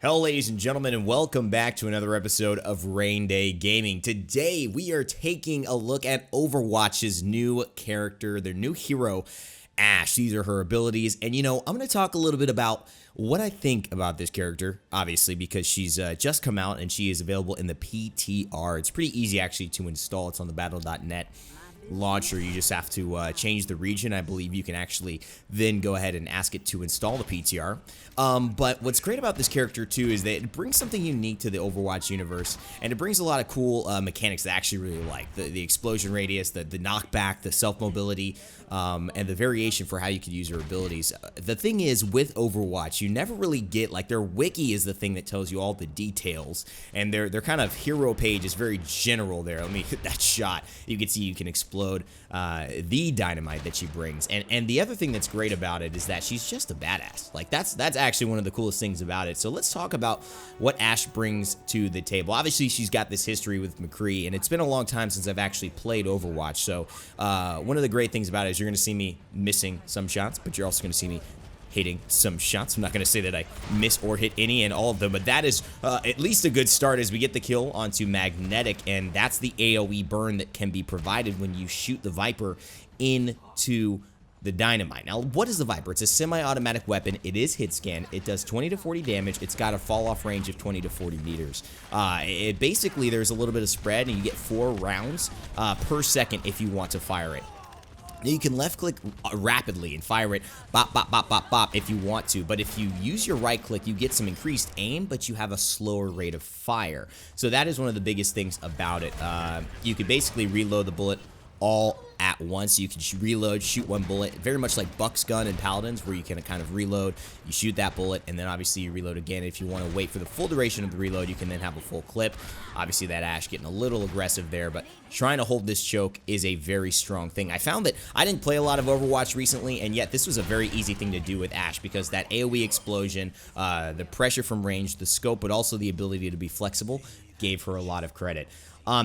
Hello, ladies and gentlemen, and welcome back to another episode of Rain Day Gaming. Today, we are taking a look at Overwatch's new character, their new hero, Ashe. These are her abilities, and I'm going to talk a little bit about what I think about this character, obviously, because she's just come out and she is available in the PTR. It's pretty easy, actually, to install. It's on the battle.net launcher. You just have to change the region. I believe you can actually then go ahead and ask it to install the PTR. But what's great about this character too is that it brings something unique to the Overwatch universe, and it brings a lot of cool mechanics that I actually really like. The explosion radius, the knockback, the self-mobility, and the variation for how you can use your abilities. The thing is, with Overwatch, you never really get, like, their wiki is the thing that tells you all the details, and their kind of hero page is very general there. Let me hit that shot. You can see you can explode the dynamite that she brings, and the other thing that's great about it is that she's just a badass. Like, that's actually one of the coolest things about it. So let's talk about what Ashe brings to the table. Obviously, she's got this history with McCree, and it's been a long time since I've actually played Overwatch. So one of the great things about it is you're going to see me missing some shots, but you're also going to see me hitting some shots. I'm not going to say that I miss or hit any and all of them, but that is at least a good start as we get the kill onto Magnetic, and that's the AoE burn that can be provided when you shoot the Viper into the dynamite. Now, what is the Viper? It's a semi-automatic weapon. It is hit scan. It does 20 to 40 damage. It's got a fall-off range of 20 to 40 meters. Basically, there's a little bit of spread, and you get 4 rounds per second if you want to fire it. Now, you can left-click rapidly and fire it bop, bop, bop, bop, bop if you want to, but if you use your right-click, you get some increased aim, but you have a slower rate of fire. So that is one of the biggest things about it. You can basically reload the bullet all at once. You can reload, shoot one bullet, very much like Buck's gun in Paladins, where you can kind of reload, you shoot that bullet, and then obviously you reload again. If you want to wait for the full duration of the reload, you can then have a full clip. Obviously, that Ashe getting a little aggressive there, but trying to hold this choke is a very strong thing. I found that I didn't play a lot of Overwatch recently, and yet this was a very easy thing to do with Ashe, because that AoE explosion, the pressure from range, the scope, but also the ability to be flexible gave her a lot of credit.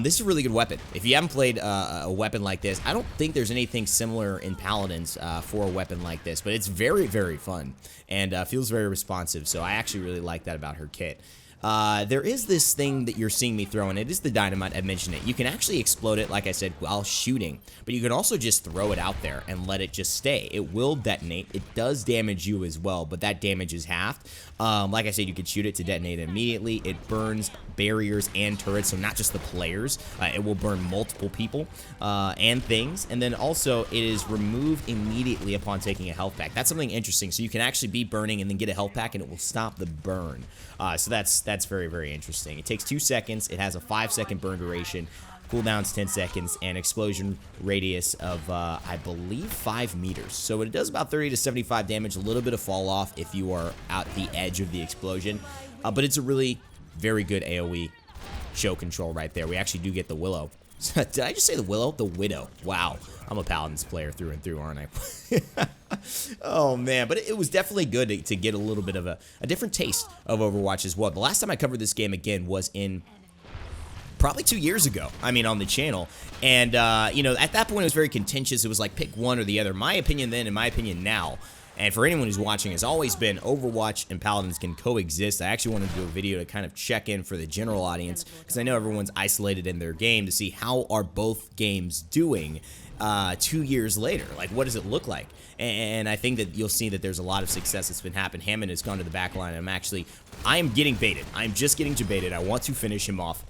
This is a really good weapon. If you haven't played a weapon like this, I don't think there's anything similar in Paladins for a weapon like this, but it's very, very fun and feels very responsive, so I actually really like that about her kit. There is this thing that you're seeing me throw, and it is the dynamite. I mentioned it. You can actually explode it, like I said, while shooting, but you can also just throw it out there and let it just stay. It will detonate. It does damage you as well, but that damage is halved. Like I said, you can shoot it to detonate immediately. It burns barriers and turrets, so not just the players. It will burn multiple people and things, and then also it is removed immediately upon taking a health pack. That's something interesting. So you can actually be burning and then get a health pack, and it will stop the burn. So that's very, very interesting. It takes 2 seconds. It has a 5-second burn duration. Cooldown's 10 seconds, and explosion radius of, I believe, 5 meters. So it does about 30 to 75 damage, a little bit of fall off if you are at the edge of the explosion. But it's a really very good AoE show control right there. We actually do get the Willow. Did I just say the Willow? The Widow. Wow. I'm a Paladins player through and through, aren't I? Oh, man. But it was definitely good to get a little bit of a different taste of Overwatch as well. The last time I covered this game again was in probably 2 years ago, I mean, on the channel. And, at that point, it was very contentious. It was like, pick one or the other. My opinion then and my opinion now, and for anyone who's watching, has always been Overwatch and Paladins can coexist. I actually wanted to do a video to kind of check in for the general audience, because I know everyone's isolated in their game, to see how are both games doing 2 years later. Like, what does it look like? And I think that you'll see that there's a lot of success that's been happening. Hammond has gone to the back line. I am getting baited. I'm just getting baited. I want to finish him off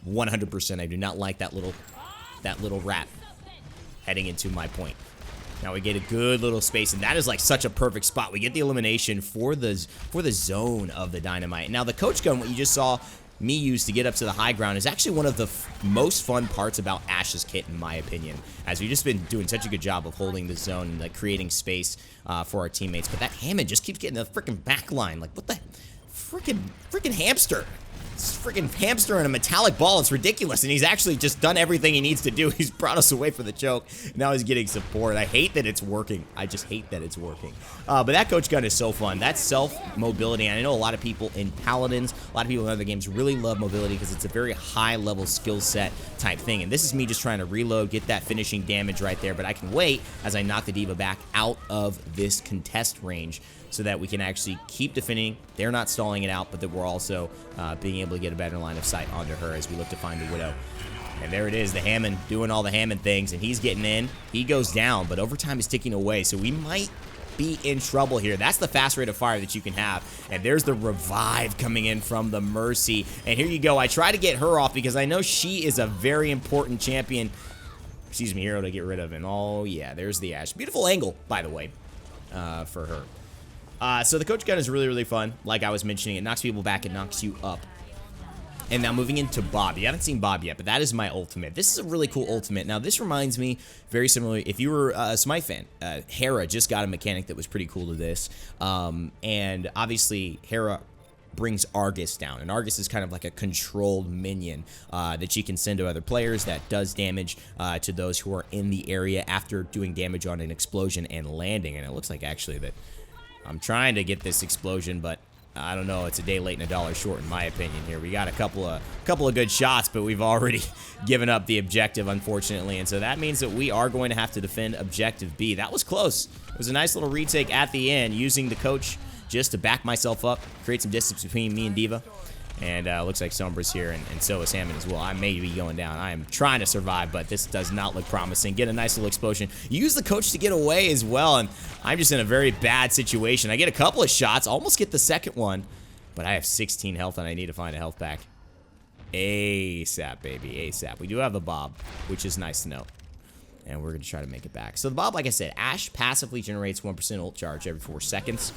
100%. I do not like that little rat heading into my point. Now we get a good little space, and that is like such a perfect spot. We get the elimination for the zone of the dynamite. Now the coach gun, what you just saw me use to get up to the high ground, is actually one of the most fun parts about Ashe's kit, in my opinion, as we've just been doing such a good job of holding the zone and like creating space for our teammates. But that Hammond just keeps getting the freaking back line. Like, what the freaking hamster? It's freaking hamster in a metallic ball. It's ridiculous, and he's actually just done everything he needs to do. He's brought us away for the choke. Now he's getting support. I hate that it's working. I just hate that it's working. But that coach gun is so fun. That's self-mobility, and I know a lot of people in Paladins, a lot of people in other games really love mobility because it's a very high-level skill set type thing, and this is me just trying to reload, get that finishing damage right there, but I can wait as I knock the D.Va back out of this contest range so that we can actually keep defending. They're not stalling it out, but that we're also being able to get a better line of sight onto her as we look to find the Widow. And there it is, the Hammond doing all the Hammond things, and he's getting in. He goes down, but overtime is ticking away, so we might be in trouble here. That's the fast rate of fire that you can have. And there's the revive coming in from the Mercy. And here you go. I try to get her off because I know she is a very important champion. Excuse me, hero to get rid of. And oh yeah, there's the Ashe. Beautiful angle, by the way, for her. So the coach gun is really, really fun. Like I was mentioning, it knocks people back, it knocks you up. And now moving into Bob. You haven't seen Bob yet, but that is my ultimate. This is a really cool ultimate. Now, this reminds me very similarly, if you were a Smite fan, Hera just got a mechanic that was pretty cool to this. And obviously, Hera brings Argus down. And Argus is kind of like a controlled minion that she can send to other players that does damage to those who are in the area after doing damage on an explosion and landing. And it looks like actually that I'm trying to get this explosion, but I don't know. It's a day late and a dollar short, in my opinion. Here we got a couple of good shots, but we've already given up the objective, unfortunately, and so that means that we are going to have to defend objective B. That was close. It was a nice little retake at the end, using the coach just to back myself up, create some distance between me and D.Va. And looks like Sombra's here, and so is Hammond as well. I may be going down. I am trying to survive, but this does not look promising. Get a nice little explosion. Use the coach to get away as well, and I'm just in a very bad situation. I get a couple of shots, almost get the second one, but I have 16 health, and I need to find a health pack. ASAP, baby, ASAP. We do have the Bob, which is nice to know. And we're going to try to make it back. So the Bob, like I said, Ashe passively generates 1% ult charge every 4 seconds.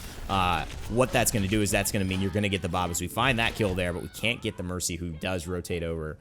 What that's going to do is that's going to mean you're going to get the Bob as we find that kill there, but we can't get the Mercy, who does rotate over.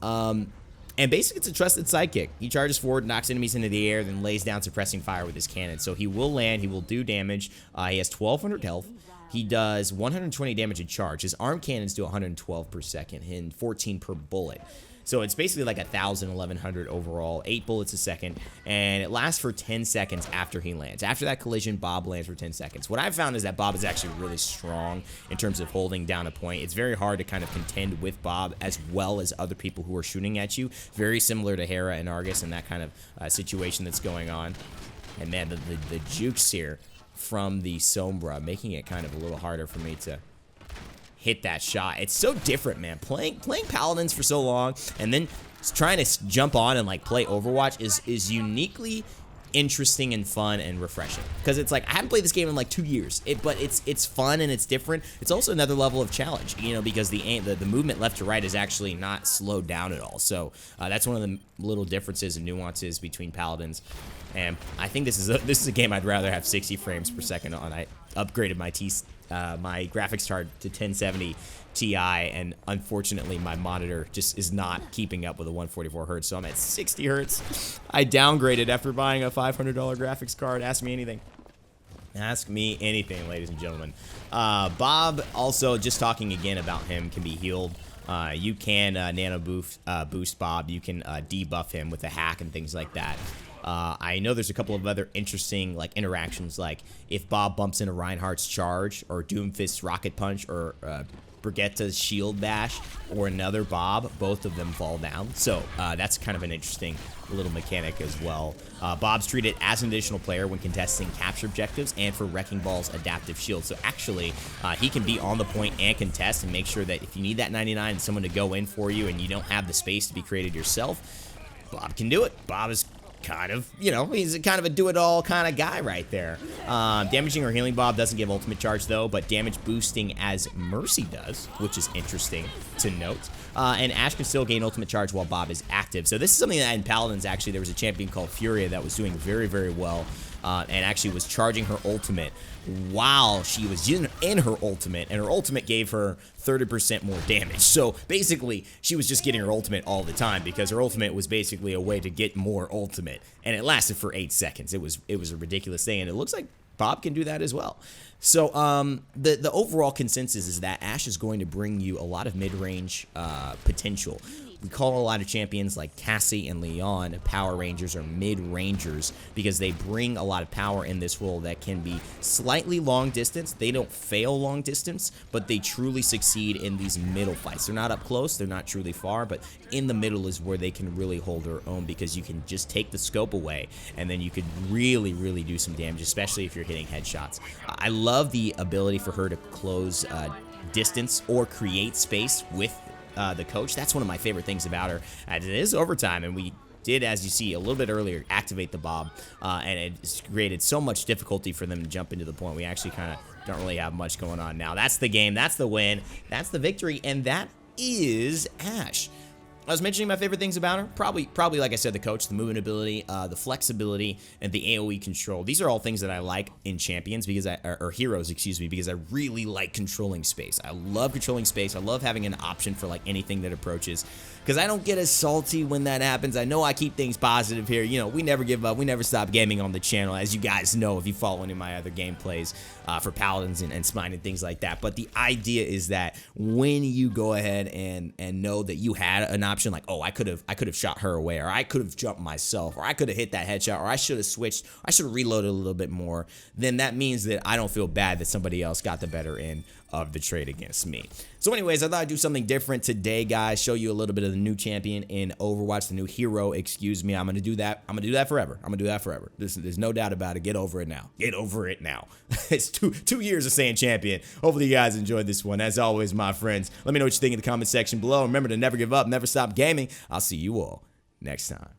And basically, it's a trusted sidekick. He charges forward, knocks enemies into the air, then lays down suppressing fire with his cannon. So he will land, he will do damage. He has 1,200 health. He does 120 damage in charge. His arm cannons do 112 per second and 14 per bullet. So it's basically like 1,000, 1,100 overall, 8 bullets a second, and it lasts for 10 seconds after he lands. After that collision, Bob lands for 10 seconds. What I've found is that Bob is actually really strong in terms of holding down a point. It's very hard to kind of contend with Bob as well as other people who are shooting at you. Very similar to Hera and Argus and that kind of situation that's going on. And man, the jukes here from the Sombra, making it kind of a little harder for me to hit that shot. It's so different, man. Playing Paladins for so long and then trying to jump on and like play Overwatch is uniquely interesting and fun and refreshing, because it's like I haven't played this game in like 2 years, but it's fun and it's different. It's also another level of challenge, you know, because the movement left to right is actually not slowed down at all. So that's one of the little differences and nuances between Paladins. And I think this is a game I'd rather have 60 frames per second on. I upgraded my graphics card to 1070 Ti, and unfortunately my monitor just is not keeping up with the 144 hertz, so I'm at 60 hertz. I downgraded after buying a $500 graphics card. Ask me anything. Ask me anything, ladies and gentlemen. Bob, also, just talking again about him, can be healed. You can nano boost Bob. You can debuff him with a hack and things like that. I know there's a couple of other interesting like interactions, like if Bob bumps into Reinhardt's charge, or Doomfist's rocket punch, or Brigette's shield bash, or another Bob, both of them fall down. So that's kind of an interesting little mechanic as well. Bob's treated as an additional player when contesting capture objectives and for Wrecking Ball's adaptive shield. So actually, he can be on the point and contest and make sure that if you need that 99 and someone to go in for you and you don't have the space to be created yourself, Bob can do it. Bob is kind of, you know, he's kind of a do-it-all kind of guy right there. Damaging or healing Bob doesn't give ultimate charge, though, but damage boosting as Mercy does, which is interesting to note. And Ashe can still gain ultimate charge while Bob is active. So this is something that in Paladins, actually, there was a champion called Furia that was doing very, very well, and actually was charging her ultimate while she was in her ultimate, and her ultimate gave her 30% more damage. So basically, she was just getting her ultimate all the time, because her ultimate was basically a way to get more ultimate, and it lasted for 8 seconds. It was a ridiculous thing, and it looks like Bob can do that as well. So the overall consensus is that Ashe is going to bring you a lot of mid-range potential. We call a lot of champions like Cassie and Leon Power Rangers or mid-rangers because they bring a lot of power in this role that can be slightly long distance. They don't fail long distance, but they truly succeed in these middle fights. They're not up close, they're not truly far, but in the middle is where they can really hold their own because you can just take the scope away and then you could really, really do some damage, especially if you're hitting headshots. I love the ability for her to close distance or create space with the coach. That's one of my favorite things about her. It is overtime, and we did, as you see a little bit earlier, activate the Bob, and it created so much difficulty for them to jump into the point. We actually kind of don't really have much going on now. That's the game, that's the win, that's the victory, and that is Ashe. I was mentioning my favorite things about her. Probably like I said, the coach, the movement ability, the flexibility, and the AoE control. These are all things that I like in champions because or heroes, excuse me, because I really like controlling space. I love controlling space. I love having an option for like anything that approaches because I don't get as salty when that happens. I know I keep things positive here. You know, we never give up. We never stop gaming on the channel, as you guys know if you follow any of my other gameplays for Paladins and Spine and things like that. But the idea is that when you go ahead and know that you had an option, like, oh, I could have shot her away, or I could have jumped myself, or I could have hit that headshot, or I should have switched, I should have reloaded a little bit more, then that means that I don't feel bad that somebody else got the better end of the trade against me. So anyways, I thought I'd do something different today, guys. Show you a little bit of the new champion in Overwatch, the new hero, excuse me. I'm going to do that. I'm going to do that forever. I'm going to do that forever. There's no doubt about it. Get over it now. Get over it now. It's two years of saying champion. Hopefully you guys enjoyed this one. As always, my friends, let me know what you think in the comment section below. Remember to never give up, never stop gaming. I'll see you all next time.